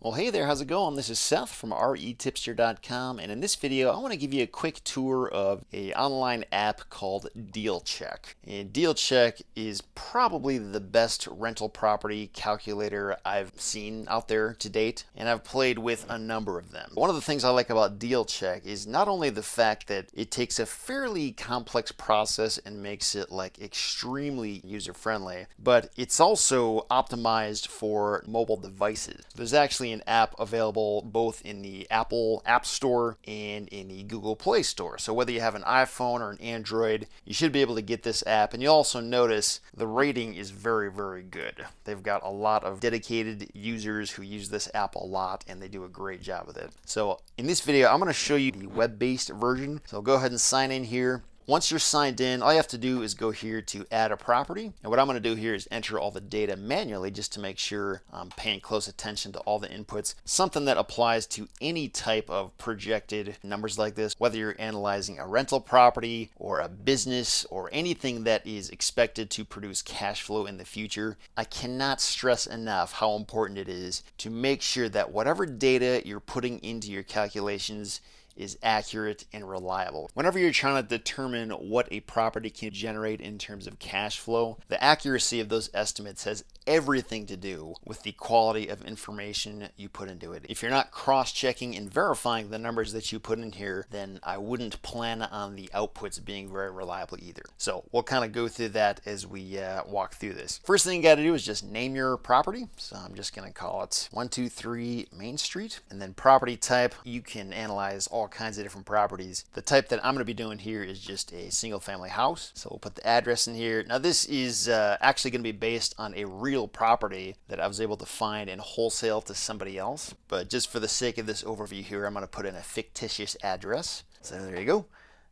Well, hey there, how's it going? This is Seth from retipster.com, and in this video, I want to give you a quick tour of an online app called DealCheck. And DealCheck is probably the best rental property calculator I've seen out there to date, and I've played with a number of them. One of the things I like about DealCheck is not only the fact that it takes a fairly complex process and makes it like extremely user-friendly, but it's also optimized for mobile devices. There's actually an app available both in the Apple App Store and in the Google Play Store. So whether you have an iPhone or an Android, you should be able to get this app. And you'll also notice the rating is very, very good. They've got a lot of dedicated users who use this app a lot, and they do a great job with it. So in this video, I'm going to show you the web-based version. So go ahead and sign in here. Once you're signed in, all you have to do is go here to add a property. And what I'm going to do here is enter all the data manually just to make sure I'm paying close attention to all the inputs. Something that applies to any type of projected numbers like this, whether you're analyzing a rental property or a business or anything that is expected to produce cash flow in the future. I cannot stress enough how important it is to make sure that whatever data you're putting into your calculations is accurate and reliable. Whenever you're trying to determine what a property can generate in terms of cash flow, the accuracy of those estimates has everything to do with the quality of information you put into it. If you're not cross-checking and verifying the numbers that you put in here, then I wouldn't plan on the outputs being very reliable either. So we'll kind of go through that as we walk through this. First thing you got to do is just name your property. So I'm just going to call it 123 Main Street. And then property type, you can analyze all kinds of different properties. The type that I'm going to be doing here is just a single family house. So we'll put the address in here. Now this is actually going to be based on a real property that I was able to find and wholesale to somebody else. But just for the sake of this overview here, I'm going to put in a fictitious address. So there you go.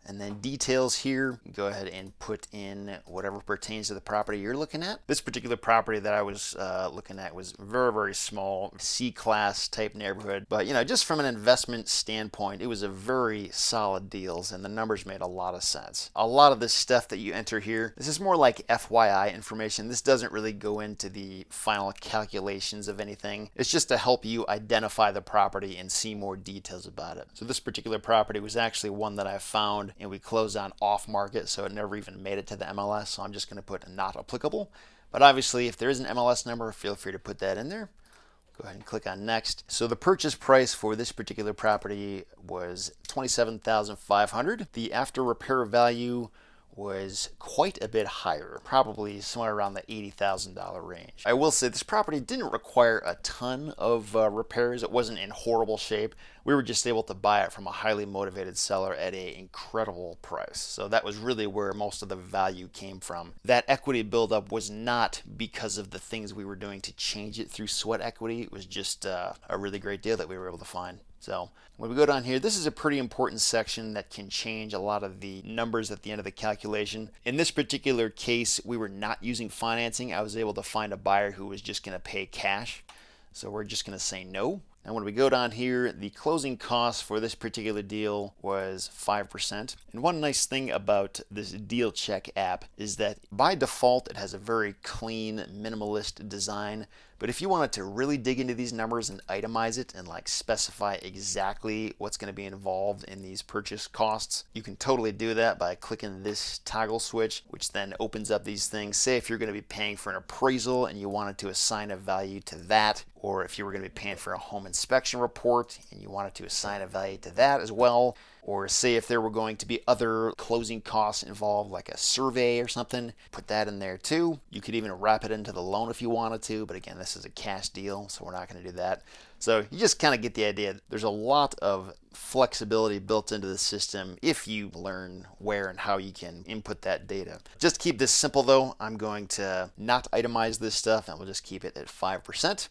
And then details here, go ahead and put in whatever pertains to the property you're looking at. This particular property that I was looking at was very, very small, C-class type neighborhood. But, you know, just from an investment standpoint, it was a very solid deals, and the numbers made a lot of sense. A lot of this stuff that you enter here, this is more like FYI information. This doesn't really go into the final calculations of anything. It's just to help you identify the property and see more details about it. So this particular property was actually one that I found and we closed on off market, so it never even made it to the MLS. So I'm just going to put not applicable. But obviously, if there is an MLS number, feel free to put that in there. Go ahead and click on next. So the purchase price for this particular property was $27,500. The after repair value was quite a bit higher, probably somewhere around the $80,000 range. I will say this property didn't require a ton of repairs. It wasn't in horrible shape. We were just able to buy it from a highly motivated seller at an incredible price. So that was really where most of the value came from. That equity buildup was not because of the things we were doing to change it through sweat equity. It was just a really great deal that we were able to find. So when we go down here, this is a pretty important section that can change a lot of the numbers at the end of the calculation. In this particular case, we were not using financing. I was able to find a buyer who was just going to pay cash. So we're just going to say no. And when we go down here, the closing cost for this particular deal was 5%. And one nice thing about this DealCheck app is that by default, it has a very clean, minimalist design. But if you wanted to really dig into these numbers and itemize it and like specify exactly what's going to be involved in these purchase costs, you can totally do that by clicking this toggle switch, which then opens up these things. Say if you're going to be paying for an appraisal and you wanted to assign a value to that, or if you were going to be paying for a home inspection report and you wanted to assign a value to that as well, or say if there were going to be other closing costs involved, like a survey or something, put that in there too. You could even wrap it into the loan if you wanted to, but again, this is a cash deal, so we're not going to do that. So you just kind of get the idea. There's a lot of flexibility built into the system if you learn where and how you can input that data. Just to keep this simple though, I'm going to not itemize this stuff and we'll just keep it at 5%.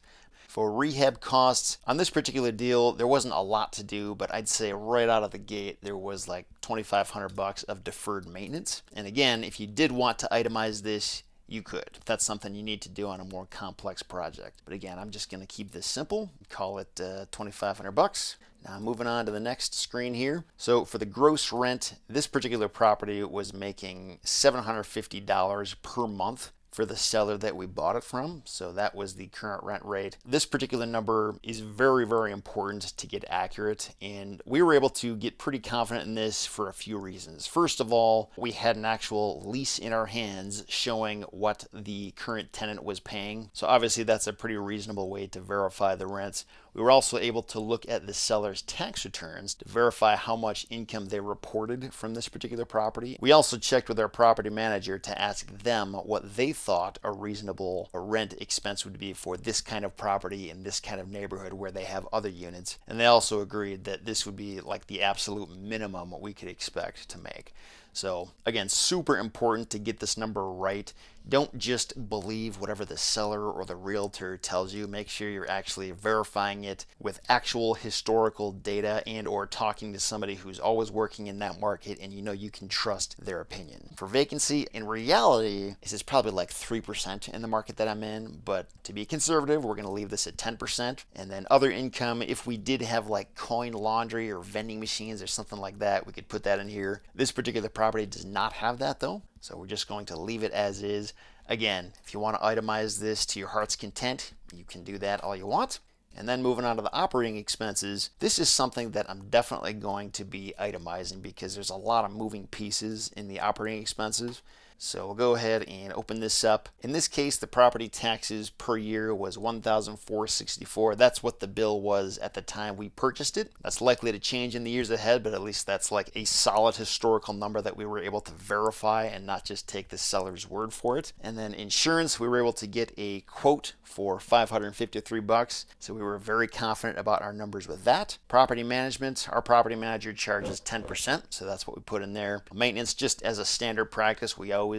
For rehab costs, on this particular deal, there wasn't a lot to do, but I'd say right out of the gate, there was like $2,500 of deferred maintenance. And again, if you did want to itemize this, you could. If that's something you need to do on a more complex project. But again, I'm just going to keep this simple, call it $2,500. Now moving on to the next screen here. So for the gross rent, this particular property was making $750 per month. for the seller that we bought it from. So that was the current rent rate. This particular number is very, very important to get accurate, and we were able to get pretty confident in this for a few reasons. First of all, we had an actual lease in our hands showing what the current tenant was paying. So obviously that's a pretty reasonable way to verify the rents. We were also able to look at the seller's tax returns to verify how much income they reported from this particular property. We also checked with our property manager to ask them what they thought a reasonable rent expense would be for this kind of property in this kind of neighborhood where they have other units. And they also agreed that this would be like the absolute minimum we could expect to make. So again, super important to get this number right. Don't just believe whatever the seller or the realtor tells you. Make sure you're actually verifying it with actual historical data and or talking to somebody who's always working in that market and you know you can trust their opinion. For vacancy, in reality, this is probably like 3% in the market that I'm in, but to be conservative, we're going to leave this at 10%. And then other income, if we did have like coin laundry or vending machines or something like that, we could put that in here. This particular property does not have that though, so we're just going to leave it as is. Again, if you want to itemize this to your heart's content, you can do that all you want. And then moving on to the operating expenses, this is something that I'm definitely going to be itemizing because there's a lot of moving pieces in the operating expenses. So we'll go ahead and open this up. In this case, the property taxes per year was $1,464. That's what the bill was at the time we purchased it. That's likely to change in the years ahead, but at least that's like a solid historical number that we were able to verify and not just take the seller's word for it. And then insurance, we were able to get a quote for $553. So we were very confident about our numbers with that. Property management, our property manager charges 10%. So that's what we put in there. Maintenance, just as a standard practice, we always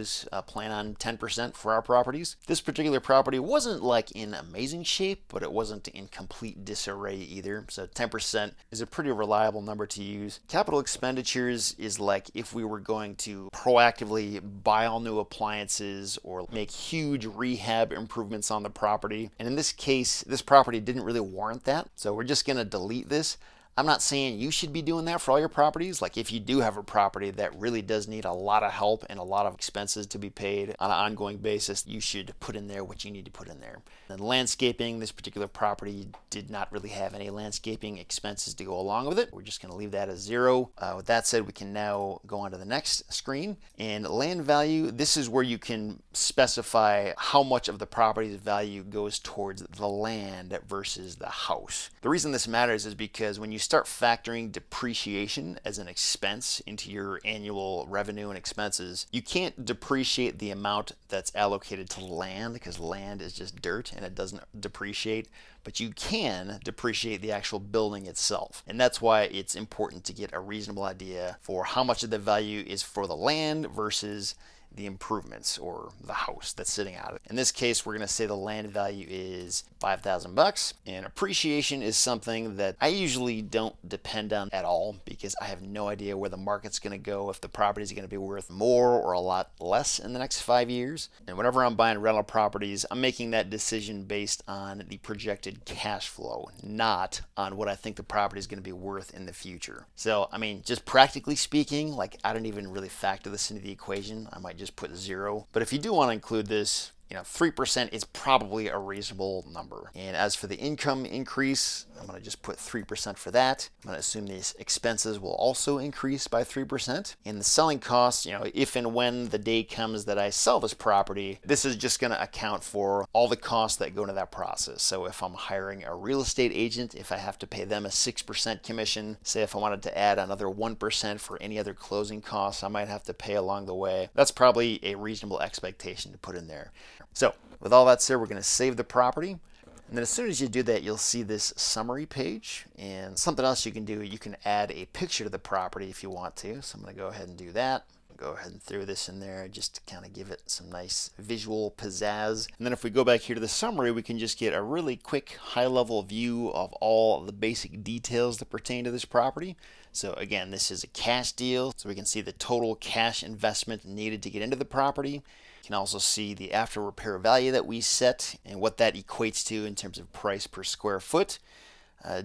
plan on 10% for our properties. This particular property wasn't like in amazing shape, but it wasn't in complete disarray either. So 10% is a pretty reliable number to use. Capital expenditures is like if we were going to proactively buy all new appliances or make huge rehab improvements on the property. And in this case, this property didn't really warrant that. So we're just going to delete this. I'm not saying you should be doing that for all your properties. Like if you do have a property that really does need a lot of help and a lot of expenses to be paid on an ongoing basis, you should put in there what you need to put in there. And landscaping, this particular property did not really have any landscaping expenses to go along with it. We're just going to leave that as 0. With that said, we can now go on to the next screen. And land value, this is where you can specify how much of the property's value goes towards the land versus the house. The reason this matters is because when you start factoring depreciation as an expense into your annual revenue and expenses, you can't depreciate the amount that's allocated to land because land is just dirt and it doesn't depreciate, but you can depreciate the actual building itself. And that's why it's important to get a reasonable idea for how much of the value is for the land versus the improvements or the house that's sitting on it. In this case, we're going to say the land value is $5,000, and appreciation is something that I usually don't depend on at all because I have no idea where the market's going to go, if the property is going to be worth more or a lot less in the next 5 years. And whenever I'm buying rental properties, I'm making that decision based on the projected cash flow, not on what I think the property is going to be worth in the future. So, I mean, just practically speaking, like I don't even really factor this into the equation. I might just put 0. But if you do want to include this, 3% is probably a reasonable number. And as for the income increase, I'm going to just put 3% for that. I'm going to assume these expenses will also increase by 3%. And the selling costs, if and when the day comes that I sell this property, this is just going to account for all the costs that go into that process. So if I'm hiring a real estate agent, if I have to pay them a 6% commission, say if I wanted to add another 1% for any other closing costs I might have to pay along the way, that's probably a reasonable expectation to put in there. So with all that said, we're going to save the property. And then as soon as you do that, you'll see this summary page. And something else you can do, you can add a picture to the property if you want to. So I'm going to go ahead and do that. Go ahead and throw this in there just to kind of give it some nice visual pizzazz. And then if we go back here to the summary, we can just get a really quick high-level view of all the basic details that pertain to this property. So again, this is a cash deal, so we can see the total cash investment needed to get into the property. You can also see the after repair value that we set and what that equates to in terms of price per square foot.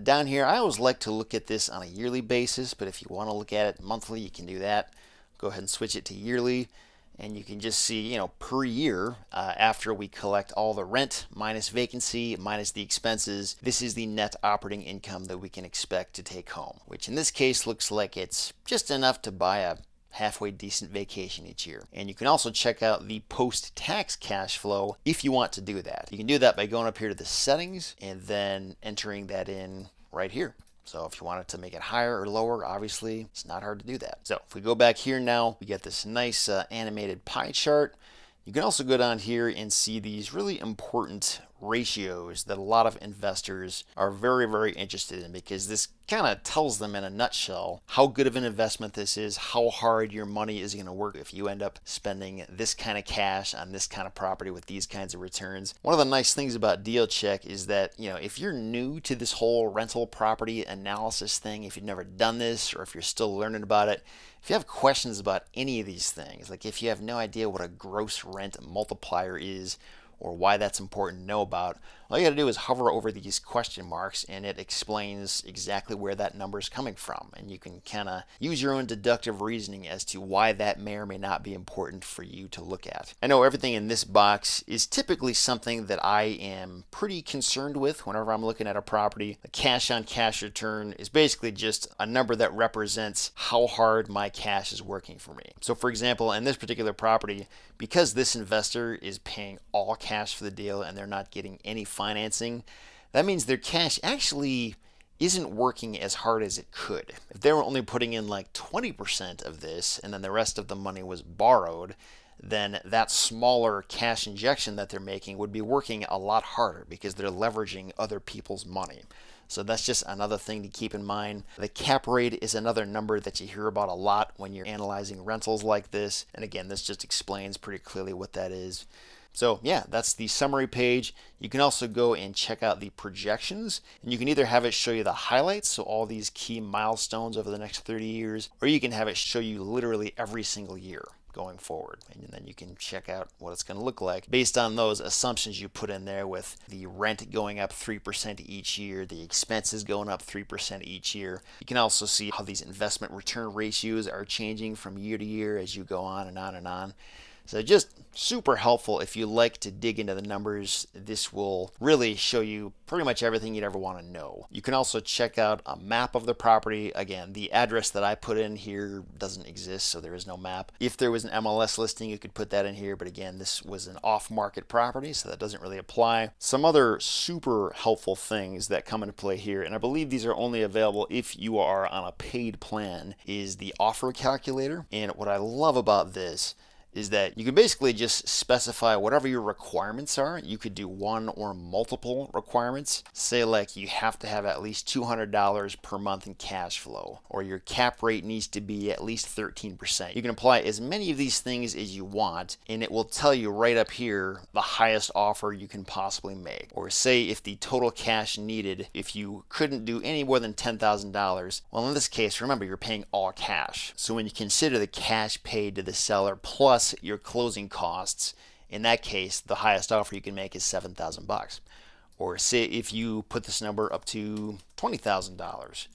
Down here, I always like to look at this on a yearly basis, but if you want to look at it monthly, you can do that. Go ahead and switch it to yearly. And you can just see, per year, after we collect all the rent minus vacancy minus the expenses, this is the net operating income that we can expect to take home, which in this case looks like it's just enough to buy a halfway decent vacation each year. And you can also check out the post-tax cash flow if you want to do that. You can do that by going up here to the settings and then entering that in right here. So if you wanted to make it higher or lower, obviously it's not hard to do that. So if we go back here now, we get this nice animated pie chart. You can also go down here and see these really important ratios that a lot of investors are very, very interested in, because this kind of tells them in a nutshell how good of an investment this is, how hard your money is going to work if you end up spending this kind of cash on this kind of property with these kinds of returns. One of the nice things about DealCheck is that, if you're new to this whole rental property analysis thing, if you've never done this or if you're still learning about it, if you have questions about any of these things, like if you have no idea what a gross rent multiplier is or why that's important to know about, all you got to do is hover over these question marks and it explains exactly where that number is coming from. And you can kind of use your own deductive reasoning as to why that may or may not be important for you to look at. I know everything in this box is typically something that I am pretty concerned with whenever I'm looking at a property. The cash on cash return is basically just a number that represents how hard my cash is working for me. So for example, in this particular property, because this investor is paying all cash for the deal and they're not getting any financing, that means their cash actually isn't working as hard as it could. If they were only putting in like 20% of this and then the rest of the money was borrowed, then that smaller cash injection that they're making would be working a lot harder because they're leveraging other people's money. So that's just another thing to keep in mind. The cap rate is another number that you hear about a lot when you're analyzing rentals like this. And again, this just explains pretty clearly what that is. So yeah, that's the summary page. You can also go and check out the projections, and you can either have it show you the highlights, so all these key milestones over the next 30 years, or you can have it show you literally every single year going forward. And then you can check out what it's going to look like based on those assumptions you put in there, with the rent going up 3% each year, the expenses going up 3% each year. You can also see how these investment return ratios are changing from year to year as you go on and on and on. So just super helpful if you like to dig into the numbers. This will really show you pretty much everything you'd ever want to know. You can also check out a map of the property. Again, the address that I put in here doesn't exist, so there is no map. If there was an MLS listing, you could put that in here, but again, this was an off-market property, so that doesn't really apply. Some other super helpful things that come into play here, and I believe these are only available if you are on a paid plan, is the offer calculator. And what I love about this is that you can basically just specify whatever your requirements are. You could do one or multiple requirements. Say like you have to have at least $200 per month in cash flow, or your cap rate needs to be at least 13%. You can apply as many of these things as you want, and it will tell you right up here the highest offer you can possibly make. Or say if the total cash needed, if you couldn't do any more than $10,000, well in this case, remember, you're paying all cash. So when you consider the cash paid to the seller plus your closing costs, in that case, the highest offer you can make is $7,000. Or say if you put this number up to $20,000,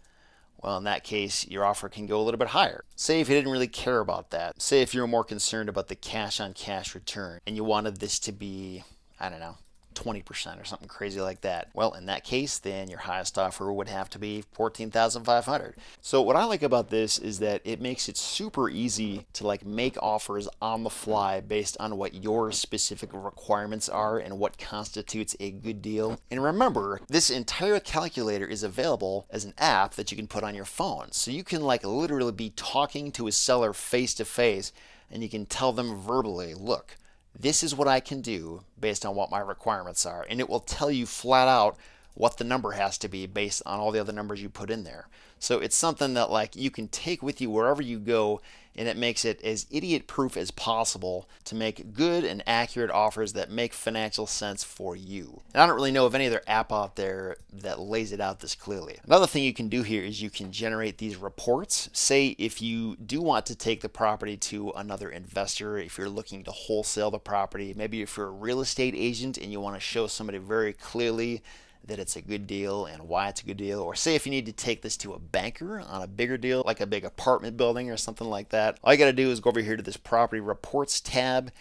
well, in that case, your offer can go a little bit higher. Say if you didn't really care about that. Say if you're more concerned about the cash on cash return and you wanted this to be, I don't know, 20% or something crazy like that. Well, in that case, then your highest offer would have to be $14,500. So what I like about this is that it makes it super easy to like make offers on the fly based on what your specific requirements are and what constitutes a good deal. And remember, this entire calculator is available as an app that you can put on your phone. So you can like literally be talking to a seller face to face, and you can tell them verbally, look, this is what I can do based on what my requirements are. And it will tell you flat out what the number has to be based on all the other numbers you put in there. So it's something that like you can take with you wherever you go, and it makes it as idiot proof as possible to make good and accurate offers that make financial sense for you. And I don't really know of any other app out there that lays it out this clearly. Another thing you can do here is you can generate these reports. Say if you do want to take the property to another investor, if you're looking to wholesale the property, maybe if you're a real estate agent and you want to show somebody very clearly that it's a good deal and why it's a good deal. Or say if you need to take this to a banker on a bigger deal, like a big apartment building or something like that, all you got to do is go over here to this property reports tab,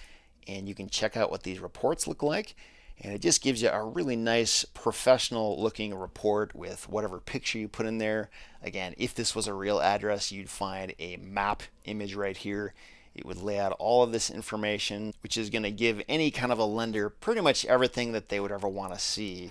and you can check out what these reports look like. And it just gives you a really nice professional looking report with whatever picture you put in there. Again, if this was a real address, you'd find a map image right here. It would lay out all of this information, which is going to give any kind of a lender pretty much everything that they would ever want to see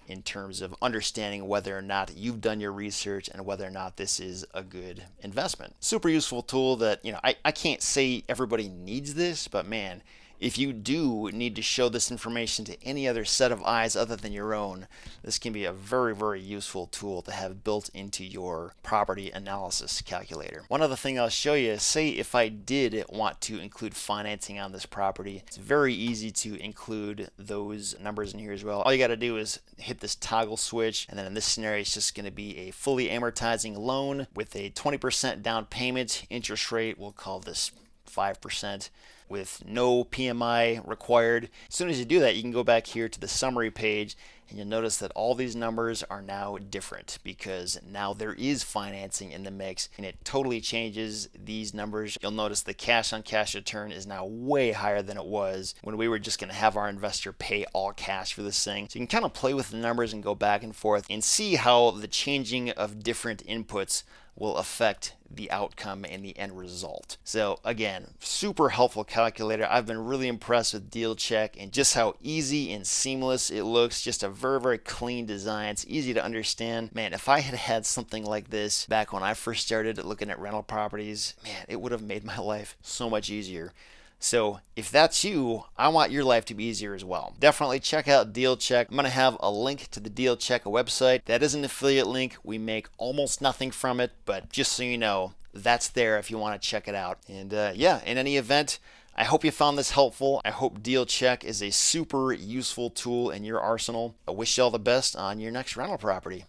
in terms of understanding whether or not you've done your research and whether or not this is a good investment. Super useful tool that, I can't say everybody needs this, but man, if you do need to show this information to any other set of eyes other than your own, this can be a very, very useful tool to have built into your property analysis calculator. One other thing I'll show you is, say if I did want to include financing on this property, it's very easy to include those numbers in here as well. All you got to do is hit this toggle switch, and then in this scenario, it's just going to be a fully amortizing loan with a 20% down payment. Interest rate, we'll call this 5%. With no PMI required. As soon as you do that, you can go back here to the summary page, and you'll notice that all these numbers are now different because now there is financing in the mix, and it totally changes these numbers. You'll notice the cash on cash return is now way higher than it was when we were just going to have our investor pay all cash for this thing. So you can kind of play with the numbers and go back and forth and see how the changing of different inputs will affect the outcome and the end result. So again, super helpful calculator. I've been really impressed with DealCheck and just how easy and seamless it looks. Just a very, very clean design. It's easy to understand. Man, if I had had something like this back when I first started looking at rental properties, man, it would have made my life so much easier. So if that's you, I want your life to be easier as well. Definitely check out DealCheck. I'm going to have a link to the DealCheck website. That is an affiliate link. We make almost nothing from it, but just so you know, that's there if you want to check it out. And yeah, in any event, I hope you found this helpful. I hope DealCheck is a super useful tool in your arsenal. I wish you all the best on your next rental property.